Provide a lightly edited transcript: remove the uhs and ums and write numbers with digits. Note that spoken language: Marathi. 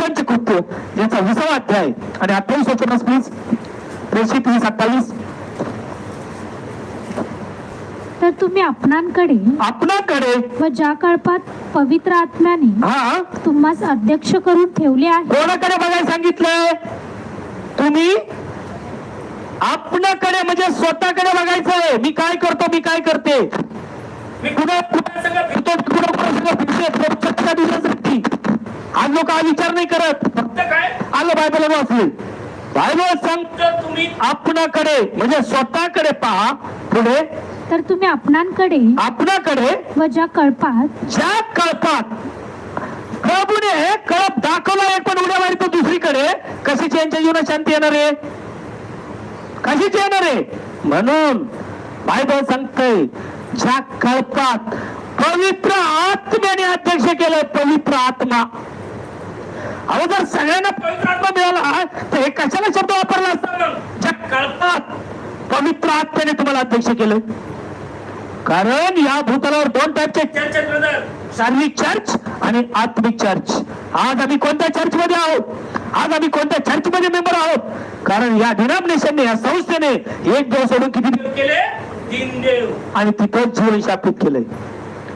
पंचकृत्य याचा 20वा अध्याय आणि 28 वचन प्लीज. प्रेषित 20:28. तर तुम्ही आपणांकडे व ज्या कळपात पवित्र आत्म्याने तुम्हास अध्यक्ष करून ठेवले आहे. कोणाकडे बघायला सांगितलंय? तुम्ही आपणाकडे म्हणजे स्वतःकडे बघायचंय. मी काय करतो, मी काय करते, मी कुणा सगळं फिरतो, आज लोक हा विचार नाही करत. फक्त काय आलं बायबल वाचले. बायबल सांगतो तुम्ही आपणाकडे म्हणजे स्वतःकडे पहा. पुढे तर तुम्ही आपणांकडे व ज्या कळपात प्रभूने कळप दाखवला एक, पण उड्या मारतो दुसरीकडे. कशाची यांच्या जीवनात शांती येणार आहे? कशाची येणार आहे? म्हणून बायबल सांगतंय ज्या कळपात पवित्र आत्म्याने अध्यक्ष केलंय. पवित्र आत्मा. अहो जर सगळ्यांना पवित्र आत्मा मिळाला तर हे कशाला शब्द वापरला असता? ज्या कळपात पवित्र आत्म्याने तुम्हाला अध्यक्ष केलंय. कारण या भूतलावर 2 टाईपचे चर्च आहेत ब्रदर. शारीरिक चर्च आणि आत्मिक चर्च. आज आम्ही कोणत्या चर्च मध्ये आहोत? आज आम्ही कोणत्या चर्च मध्ये मेंबर आहोत? कारण या डिनॉमिनेशनने, या संस्थेने एक देव सोडून किती देव केले? 3 देव. आणि तिथं जीवन स्थापित केलंय.